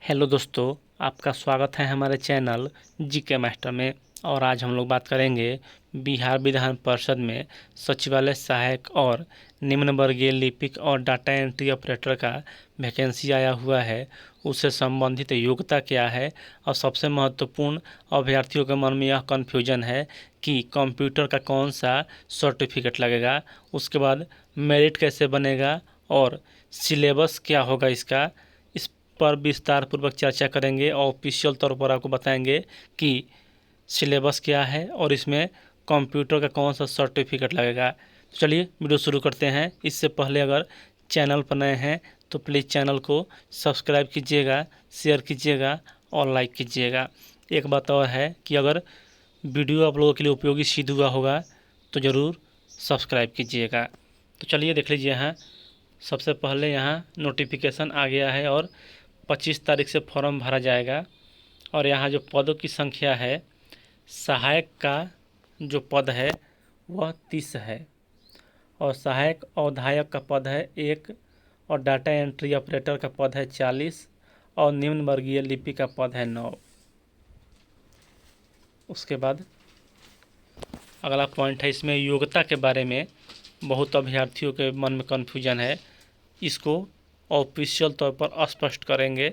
Hello दोस्तों, आपका स्वागत है हमारे चैनल जीके मास्टर में। और आज हम लोग बात करेंगे बिहार विधान परिषद में सचिवालय सहायक और निम्न वर्गीय लिपिक और डाटा एंट्री ऑपरेटर का वैकेंसी आया हुआ है। उससे संबंधित योग्यता क्या है और सबसे महत्वपूर्ण अभ्यर्थियों के मन में यह कन्फ्यूजन है कि कंप्यूटर का कौन सा सर्टिफिकेट लगेगा, उसके बाद मेरिट कैसे बनेगा और सिलेबस क्या होगा इसका, इस पर विस्तार पूर्वक चर्चा करेंगे और ऑफिशियल तौर पर आपको बताएंगे कि सिलेबस क्या है और इसमें कंप्यूटर का कौन सा सर्टिफिकेट लगेगा। तो चलिए वीडियो शुरू करते हैं। इससे पहले अगर चैनल पर नए हैं तो प्लीज़ चैनल को सब्सक्राइब कीजिएगा, शेयर कीजिएगा और लाइक कीजिएगा। एक बात और है कि अगर वीडियो आप लोगों के लिए उपयोगी सिद्ध हुआ होगा तो ज़रूर सब्सक्राइब कीजिएगा। तो चलिए देख लीजिए, यहाँ सबसे पहले यहाँ नोटिफिकेशन आ गया है और 25 तारीख से फॉर्म भरा जाएगा। और यहाँ जो पदों की संख्या है, सहायक का जो पद है वह 30 है और सहायक अवधायक का पद है 1 और डाटा एंट्री ऑपरेटर का पद है 40 और निम्न वर्गीय लिपि का पद है 9। उसके बाद अगला पॉइंट है, इसमें योग्यता के बारे में बहुत अभ्यर्थियों के मन में कन्फ्यूजन है। इसको ऑफिशियल तौर पर स्पष्ट करेंगे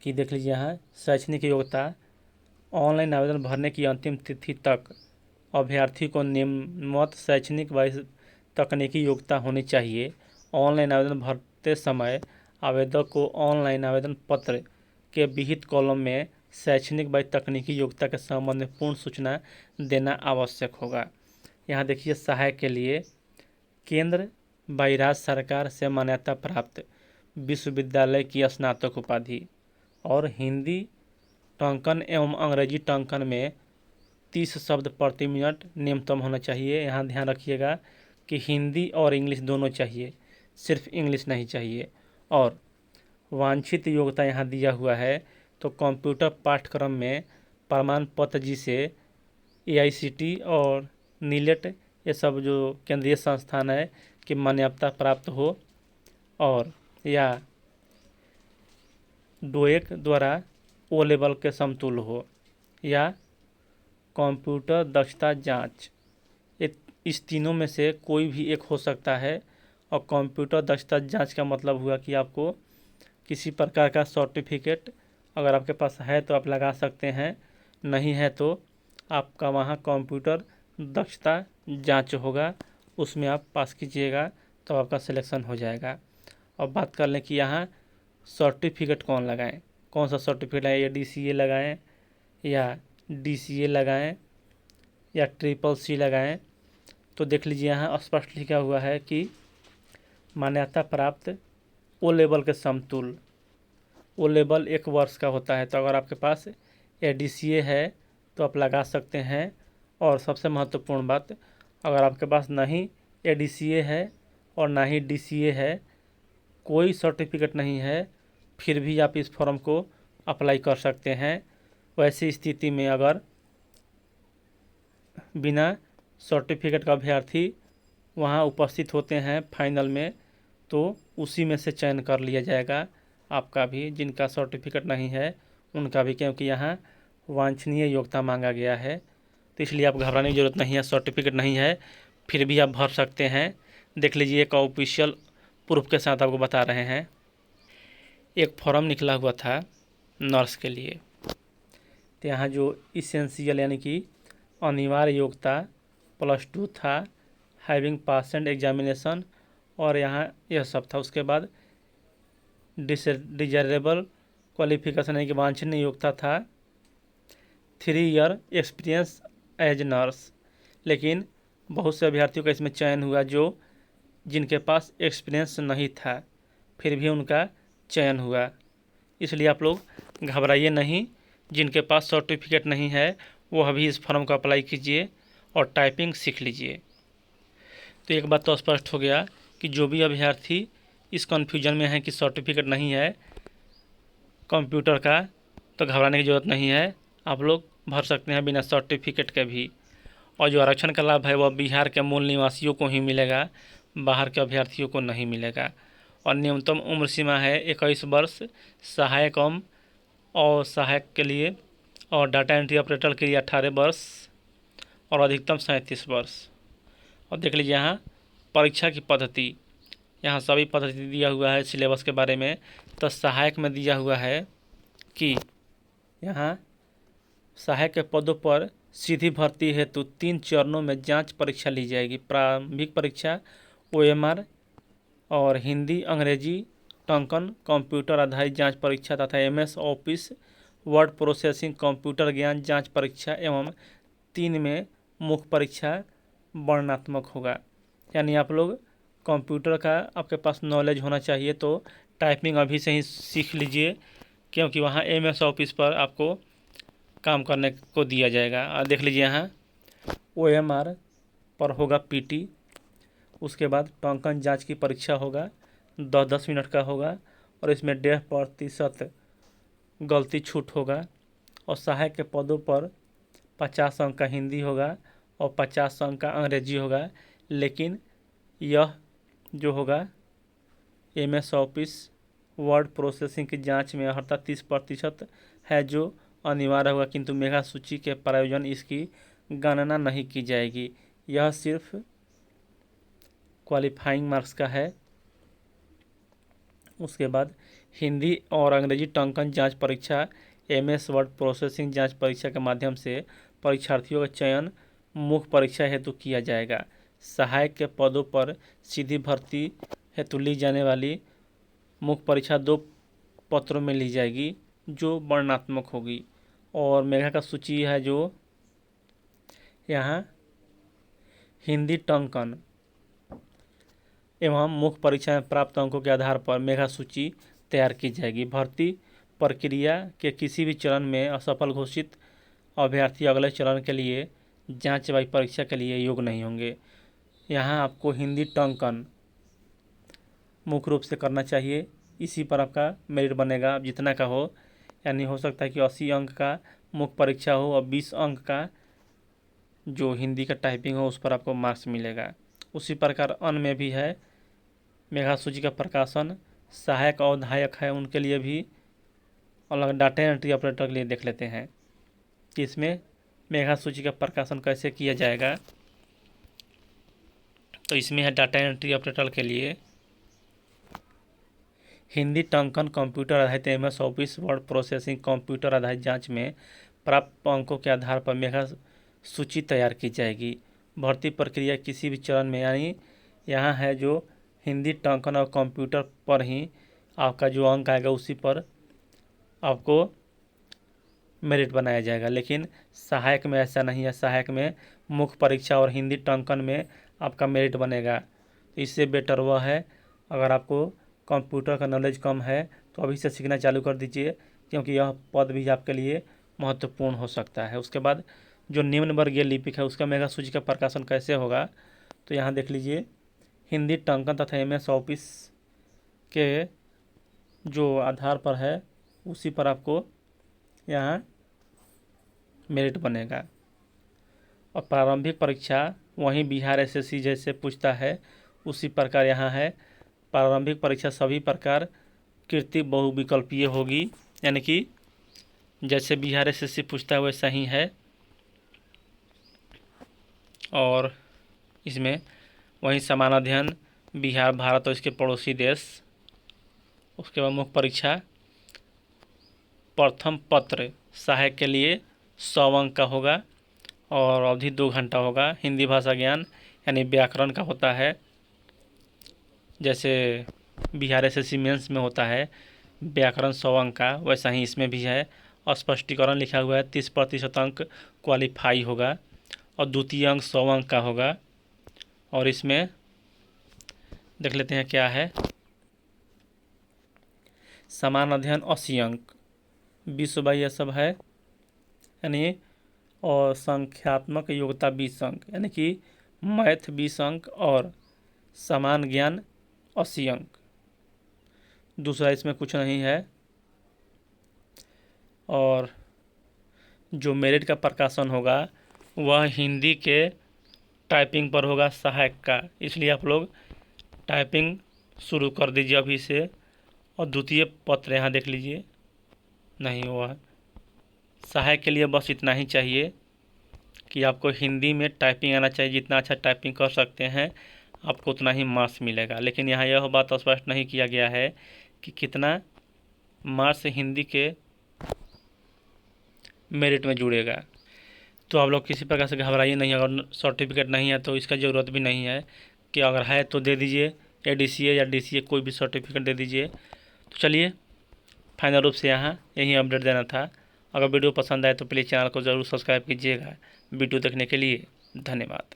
कि देख लीजिए, यहाँ शैक्षणिक योग्यता ऑनलाइन आवेदन भरने की अंतिम तिथि तक अभ्यर्थी को निम्नवत शैक्षणिक व तकनीकी योग्यता होनी चाहिए। ऑनलाइन आवेदन भरते समय आवेदक को ऑनलाइन आवेदन पत्र के विहित कॉलम में शैक्षणिक व तकनीकी योग्यता के संबंध में पूर्ण सूचना देना आवश्यक होगा। यहाँ देखिए, सहायक के लिए केंद्र व राज्य सरकार से मान्यता प्राप्त विश्वविद्यालय की स्नातक उपाधि और हिंदी टंकन एवं अंग्रेजी टंकन में 30 शब्द प्रति मिनट न्यूनतम होना चाहिए। यहाँ ध्यान रखिएगा कि हिंदी और इंग्लिश दोनों चाहिए, सिर्फ इंग्लिश नहीं चाहिए। और वांछित योग्यता यहाँ दिया हुआ है, तो कंप्यूटर पाठ्यक्रम में प्रमाण पत्र जिसे AICTE और नीलेट ये सब जो केंद्रीय संस्थान है कि मान्यता प्राप्त हो, और या डोएक द्वारा O लेवल के समतुल्य हो, या कंप्यूटर दक्षता जांच, इस तीनों में से कोई भी एक हो सकता है। और कंप्यूटर दक्षता जांच का मतलब हुआ कि आपको किसी प्रकार का सर्टिफिकेट अगर आपके पास है तो आप लगा सकते हैं, नहीं है तो आपका वहाँ कंप्यूटर दक्षता जांच होगा, उसमें आप पास कीजिएगा तो आपका सिलेक्शन हो जाएगा। अब बात कर लें कि यहाँ सर्टिफिकेट कौन लगाएं, कौन सा सर्टिफिकेट लगाएं, DCA लगाएं या DCA लगाएं या CCC लगाएं। तो देख लीजिए, यहाँ स्पष्ट लिखा हुआ है कि मान्यता प्राप्त O लेवल के समतुल्य। O लेवल 1 वर्ष का होता है, तो अगर आपके पास DCA है तो आप लगा सकते हैं। और सबसे महत्वपूर्ण बात, अगर आपके पास नहीं DCA है और ना ही DCA है, कोई सर्टिफिकेट नहीं है, फिर भी आप इस फॉर्म को अप्लाई कर सकते हैं। वैसी स्थिति में अगर बिना सर्टिफिकेट का अभ्यर्थी वहाँ उपस्थित होते हैं फाइनल में, तो उसी में से चयन कर लिया जाएगा आपका भी, जिनका सर्टिफिकेट नहीं है उनका भी, क्योंकि यहाँ वांछनीय योग्यता मांगा गया है। तो इसलिए आप घबराने की ज़रूरत नहीं है, सर्टिफिकेट नहीं है फिर भी आप भर सकते हैं। देख लीजिए, एक ऑफिशियल प्रूफ के साथ आपको बता रहे हैं। एक फॉर्म निकला हुआ था नर्स के लिए, तो यहाँ जो इसेंशियल यानी कि अनिवार्य योग्यता +2 था, हैविंग पास एंड एग्जामिनेशन, और यहाँ यह सब था। उसके बाद डिजायरेबल क्वालिफिकेशन यानी कि वांछनीय योग्यता था 3 ईयर एक्सपीरियंस एज नर्स। लेकिन बहुत से अभ्यर्थियों का इसमें चयन हुआ जो जिनके पास एक्सपीरियंस नहीं था, फिर भी उनका चयन हुआ। इसलिए आप लोग घबराइए नहीं, जिनके पास सर्टिफिकेट नहीं है वो अभी इस फॉर्म को अप्लाई कीजिए और टाइपिंग सीख लीजिए। तो एक बात तो स्पष्ट हो गया कि जो भी अभ्यर्थी इस कन्फ्यूजन में है कि सर्टिफिकेट नहीं है कंप्यूटर का, तो घबराने की ज़रूरत नहीं है, आप लोग भर सकते हैं बिना सर्टिफिकेट के भी। और जो आरक्षण का लाभ है वह बिहार के मूल निवासियों को ही मिलेगा, बाहर के अभ्यर्थियों को नहीं मिलेगा। और न्यूनतम उम्र सीमा है 21 वर्ष सहायक और सहायक के लिए, और डाटा एंट्री ऑपरेटर के लिए 18 वर्ष और अधिकतम 37 वर्ष। और देख लीजिए यहाँ परीक्षा की पद्धति, यहाँ सभी पद्धति दिया हुआ है सिलेबस के बारे में। तो सहायक में दिया हुआ है कि यहाँ सहायक के पदों पर सीधी भर्ती हेतु 3 चरणों में जांच परीक्षा ली जाएगी। प्रारंभिक परीक्षा OMR और हिंदी अंग्रेजी टंकन कंप्यूटर आधारित जांच परीक्षा तथा MS office word processing computer ज्ञान जांच परीक्षा एवं 3 में मुख्य परीक्षा वर्णनात्मक होगा। यानी आप लोग कंप्यूटर का आपके पास नॉलेज होना चाहिए, तो टाइपिंग अभी से ही सीख लीजिए, क्योंकि वहाँ MS ऑफिस पर आपको काम करने को दिया जाएगा। और देख लीजिए यहाँ OMR पर होगा PT, उसके बाद टंकन जांच की परीक्षा होगा 10-10 मिनट का होगा और इसमें 1.5% गलती छूट होगा। और सहायक के पदों पर 50 अंक का हिंदी होगा और 50 अंक का अंग्रेजी होगा। लेकिन यह जो होगा MS ऑफिस वर्ड प्रोसेसिंग की जांच में अर्हता 30% है जो अनिवार्य होगा, किंतु मेधा सूची के प्रयोजन इसकी गणना नहीं की जाएगी। यह सिर्फ क्वालिफाइंग मार्क्स का है। उसके बाद हिंदी और अंग्रेजी टंकन जांच परीक्षा MS वर्ड प्रोसेसिंग जांच परीक्षा के माध्यम से परीक्षार्थियों का चयन मुख्य परीक्षा हेतु किया जाएगा। सहायक के पदों पर सीधी भर्ती हेतु ली जाने वाली मुख्य परीक्षा 2 पत्रों में ली जाएगी जो वर्णनात्मक होगी। और मेधा का सूची है जो यहाँ हिंदी टंकन एवं मुख्य परीक्षा में प्राप्त अंकों के आधार पर मेधा सूची तैयार की जाएगी। भर्ती प्रक्रिया के किसी भी चरण में असफल घोषित अभ्यर्थी अगले चरण के लिए जांच वाली परीक्षा के लिए योग्य नहीं होंगे। यहाँ आपको हिंदी टंकन मुख्य रूप से करना चाहिए, इसी पर आपका मेरिट बनेगा। अब जितना का हो, यानी हो सकता है कि 80 अंक का मुख्य परीक्षा हो और 20 अंक का जो हिंदी का टाइपिंग हो उस पर आपको मार्क्स मिलेगा। उसी प्रकार अन्य में भी है मेधा सूची का प्रकाशन। सहायक और सहायक है उनके लिए भी अलग, डाटा एंट्री ऑपरेटर के लिए देख लेते हैं कि इसमें मेधा सूची का प्रकाशन कैसे किया जाएगा। तो इसमें है डाटा एंट्री ऑपरेटर के लिए हिंदी टंकन कंप्यूटर आधारित MS office word processing computer आधारित जांच में प्राप्त अंकों के आधार पर मेधा सूची तैयार की जाएगी। भर्ती प्रक्रिया किसी भी चरण में, यानी यहाँ है जो हिंदी टंकन और कंप्यूटर पर ही आपका जो अंक आएगा उसी पर आपको मेरिट बनाया जाएगा। लेकिन सहायक में ऐसा नहीं है। सहायक में मुख्य परीक्षा और हिंदी टंकन में आपका मेरिट बनेगा। इससे बेटर वह है, अगर आपको कंप्यूटर का नॉलेज कम है तो अभी से सीखना चालू कर दीजिए, क्योंकि यह पद भी आपके लिए महत्वपूर्ण हो सकता है। उसके बाद जो निम्न वर्गीय लिपिक है उसका मेधा सूची का प्रकाशन कैसे होगा, तो यहाँ देख लीजिए हिंदी टंकन तथा MS ऑफिस के जो आधार पर है उसी पर आपको यहाँ मेरिट बनेगा। और प्रारंभिक परीक्षा वहीं बिहार SSC जैसे पूछता है उसी प्रकार यहाँ है। प्रारंभिक परीक्षा सभी प्रकार कृति बहुविकल्पीय होगी, यानी कि जैसे बिहार SSC पूछता है वैसा ही है। और इसमें वहीं समान अध्ययन बिहार, भारत और इसके पड़ोसी देश। उसके बाद मुख्य परीक्षा प्रथम पत्र सहायक के लिए 100 अंक का होगा और अवधि 2 घंटा होगा। हिंदी भाषा ज्ञान यानी व्याकरण का होता है, जैसे बिहार SSC मेंस में होता है व्याकरण 100 अंक का, वैसा ही इसमें भी है। और स्पष्टीकरण लिखा हुआ है 30% अंक क्वालिफाई होगा और द्वितीय अंक 100 अंक का होगा। और इसमें देख लेते हैं क्या है। समान अध्ययन 80 अंक, विश्व बाई यह सब है, यानी और संख्यात्मक योग्यता 20 अंक, यानी कि मैथ 20 अंक और समान ज्ञान 80 अंक। दूसरा इसमें कुछ नहीं है। और जो मेरिट का प्रकाशन होगा वह हिंदी के टाइपिंग पर होगा सहायक का, इसलिए आप लोग टाइपिंग शुरू कर दीजिए अभी से। और द्वितीय पत्र यहाँ देख लीजिए, नहीं हुआ है। सहायक के लिए बस इतना ही चाहिए कि आपको हिंदी में टाइपिंग आना चाहिए। जितना अच्छा टाइपिंग कर सकते हैं आपको उतना ही मार्क्स मिलेगा। लेकिन यहाँ यह बात स्पष्ट नहीं किया गया है कि कितना मार्क्स हिंदी के मेरिट में जुड़ेगा। तो आप लोग किसी प्रकार से घबराइए नहीं। अगर सर्टिफिकेट नहीं है तो इसका ज़रूरत भी नहीं है कि अगर है तो दे दीजिए, ADCA या DCA कोई भी सर्टिफिकेट दे दीजिए। तो चलिए, फाइनल रूप से यहाँ यही अपडेट देना था। अगर वीडियो पसंद आए तो प्लीज़ चैनल को ज़रूर सब्सक्राइब कीजिएगा। वीडियो देखने के लिए धन्यवाद।